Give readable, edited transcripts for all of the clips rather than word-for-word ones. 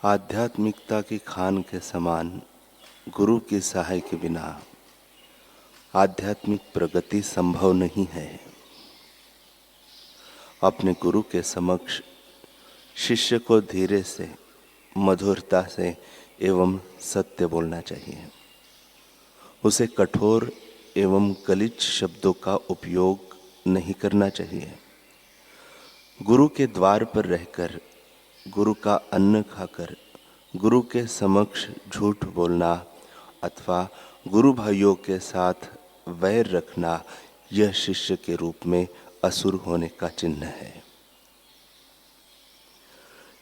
आध्यात्मिकता की खान के समान गुरु की सहाय के बिना आध्यात्मिक प्रगति संभव नहीं है। अपने गुरु के समक्ष शिष्य को धीरे से, मधुरता से एवं सत्य बोलना चाहिए। उसे कठोर एवं गलिच्छ शब्दों का उपयोग नहीं करना चाहिए। गुरु के द्वार पर रहकर, गुरु का अन्न खाकर गुरु के समक्ष झूठ बोलना अथवा गुरु भाइयों के साथ वैर रखना, यह शिष्य के रूप में असुर होने का चिन्ह है।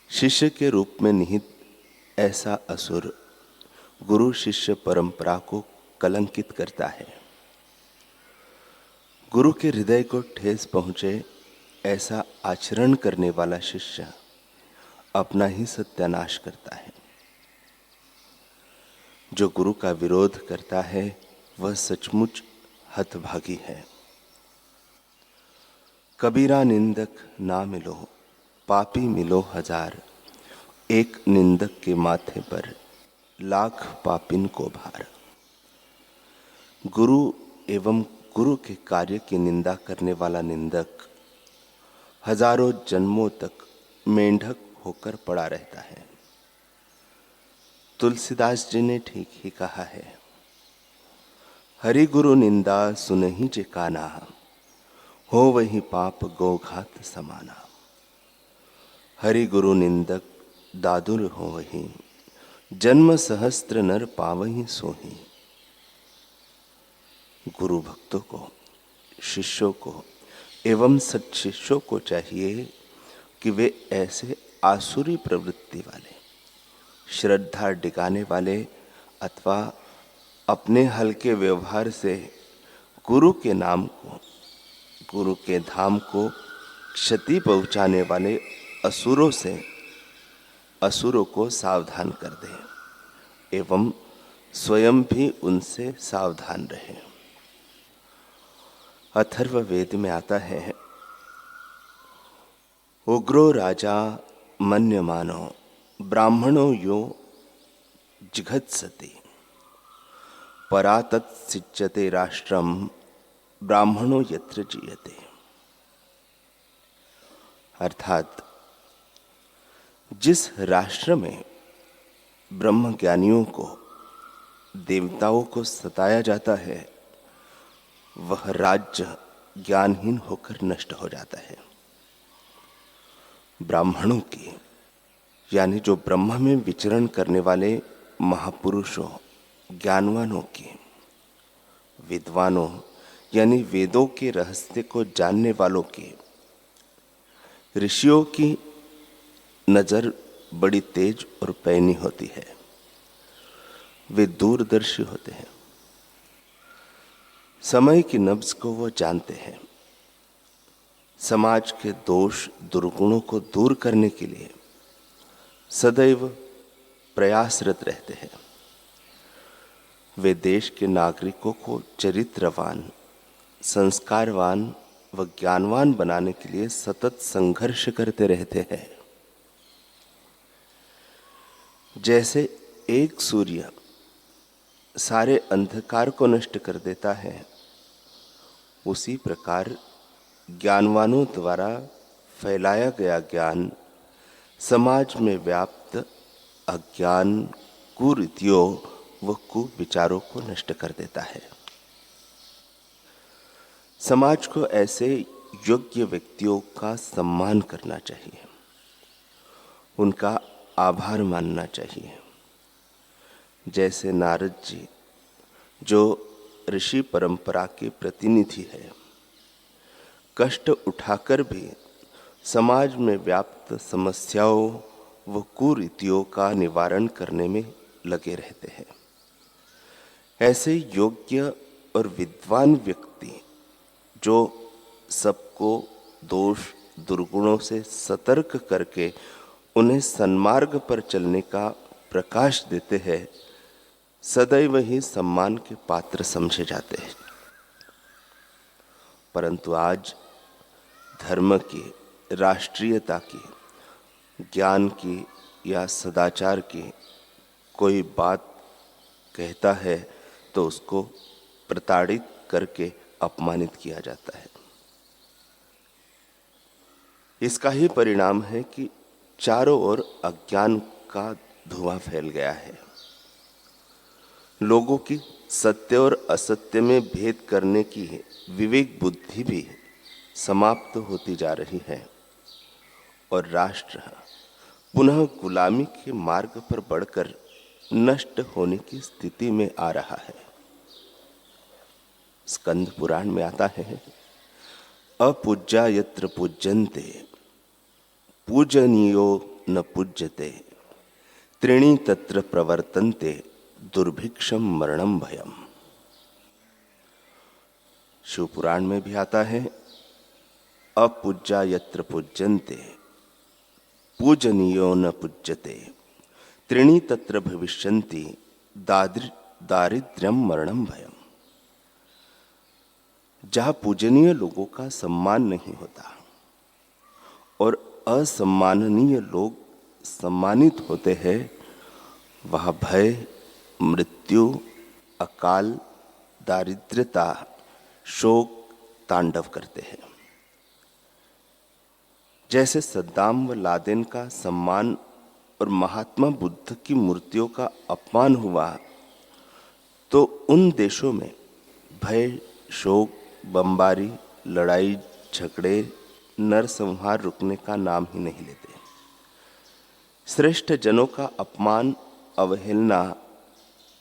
शिष्य के रूप में निहित ऐसा असुर गुरु शिष्य परंपरा को कलंकित करता है। गुरु के हृदय को ठेस पहुंचे ऐसा आचरण करने वाला शिष्य अपना ही सत्यानाश करता है। जो गुरु का विरोध करता है वह सचमुच हतभागी है। कबीरा निंदक ना मिलो, पापी मिलो हजार, एक निंदक के माथे पर लाख पापिन को भार। गुरु एवं गुरु के कार्य की निंदा करने वाला निंदक हजारों जन्मों तक मेंढक होकर पड़ा रहता है। तुलसीदास जी ने ठीक ही कहा है, हरि गुरु निंदा सुनहि जे काना, हो वही पाप गौघात समाना। हरि गुरु निंदक दादुर हो वही, जन्म सहस्त्र नर पावहि सोही। गुरु भक्तों को, शिष्यों को एवं सत्शिष्यों को चाहिए कि वे ऐसे आसुरी प्रवृत्ति वाले, श्रद्धा डिगाने वाले अथवा अपने हल्के व्यवहार से गुरु के नाम को, गुरु के धाम को क्षति पहुंचाने वाले असुरों को सावधान कर दें एवं स्वयं भी उनसे सावधान रहें। अथर्व वेद में आता है, उग्रो राजा मन्यमानो ब्राह्मणो यो जिघत्सति, परातत् सिच्यते राष्ट्रम ब्राह्मणो यत्र जीयते। अर्थात जिस राष्ट्र में ब्रह्म ज्ञानियों को, देवताओं को सताया जाता है, वह राज्य ज्ञानहीन होकर नष्ट हो जाता है। ब्राह्मणों की यानी जो ब्रह्म में विचरण करने वाले महापुरुषों, ज्ञानवानों की, विद्वानों यानी वेदों के रहस्य को जानने वालों की, ऋषियों की नजर बड़ी तेज और पैनी होती है। वे दूरदर्शी होते हैं। समय की नब्ज को वो जानते हैं। समाज के दोष दुर्गुणों को दूर करने के लिए सदैव प्रयासरत रहते हैं। वे देश के नागरिकों को चरित्रवान, संस्कारवान व ज्ञानवान बनाने के लिए सतत संघर्ष करते रहते हैं। जैसे एक सूर्य सारे अंधकार को नष्ट कर देता है, उसी प्रकार ज्ञानवानों द्वारा फैलाया गया ज्ञान समाज में व्याप्त अज्ञान, कुरीतियों व कुविचारों को नष्ट कर देता है। समाज को ऐसे योग्य व्यक्तियों का सम्मान करना चाहिए, उनका आभार मानना चाहिए। जैसे नारद जी जो ऋषि परंपरा के प्रतिनिधि है, कष्ट उठाकर भी समाज में व्याप्त समस्याओं व कुरीतियों का निवारण करने में लगे रहते हैं। ऐसे योग्य और विद्वान व्यक्ति जो सबको दोष दुर्गुणों से सतर्क करके उन्हें सन्मार्ग पर चलने का प्रकाश देते हैं, सदैव ही सम्मान के पात्र समझे जाते हैं। परंतु आज धर्म की, राष्ट्रीयता की, ज्ञान की या सदाचार की कोई बात कहता है तो उसको प्रताड़ित करके अपमानित किया जाता है। इसका ही परिणाम है कि चारों ओर अज्ञान का धुआं फैल गया है। लोगों की सत्य और असत्य में भेद करने की विवेक बुद्धि भी समाप्त होती जा रही है और राष्ट्र पुनः गुलामी के मार्ग पर बढ़कर नष्ट होने की स्थिति में आ रहा है। स्कंद पुराण में आता है, अपूज्या यत्र पूज्यन्ते पूजनीयो न पूज्यते त्रीणि तत्र प्रवर्तन्ते दुर्भिक्षम मरणम भयम। शिव पुराण में भी आता है, अपूज्या यत्र पूज्यन्ते पूजनीयो न पूज्यते त्रीणि तत्र भविष्यन्ति दारिद्र्यम मरणम भयम। जहां पूजनीय लोगों का सम्मान नहीं होता और असम्माननीय लोग सम्मानित होते हैं, वह भय, मृत्यु, अकाल, दारिद्र्यता, शोक तांडव करते हैं। जैसे सद्दाम व लादेन का सम्मान और महात्मा बुद्ध की मूर्तियों का अपमान हुआ, तो उन देशों में भय, शोक, बमबारी, लड़ाई झगड़े, नरसंहार रुकने का नाम ही नहीं लेते। श्रेष्ठ जनों का अपमान, अवहेलना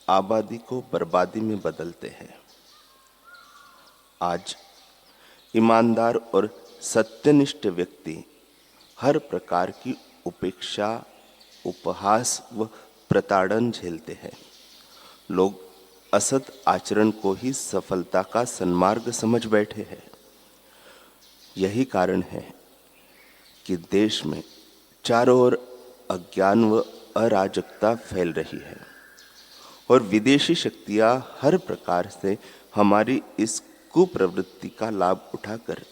आबादी को बर्बादी में बदलते हैं। आज ईमानदार और सत्यनिष्ठ व्यक्ति हर प्रकार की उपेक्षा, उपहास व प्रताड़न झेलते हैं। लोग असत आचरण को ही सफलता का सन्मार्ग समझ बैठे हैं। यही कारण है कि देश में चारों ओर अज्ञान व अराजकता फैल रही है और विदेशी शक्तियां हर प्रकार से हमारी इस कुप्रवृत्ति का लाभ उठाकर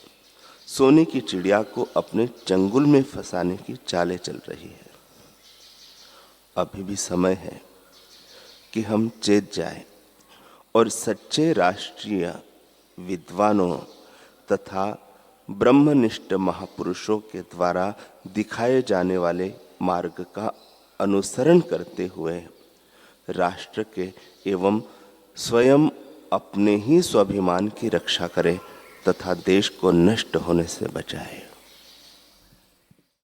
सोने की चिड़िया को अपने चंगुल में फंसाने की चालें चल रही है। अभी भी समय है कि हम चेत जाएं और सच्चे राष्ट्रीय विद्वानों तथा ब्रह्मनिष्ठ महापुरुषों के द्वारा दिखाए जाने वाले मार्ग का अनुसरण करते हुए राष्ट्र के एवं स्वयं अपने ही स्वाभिमान की रक्षा करें तथा देश को नष्ट होने से बचाएं।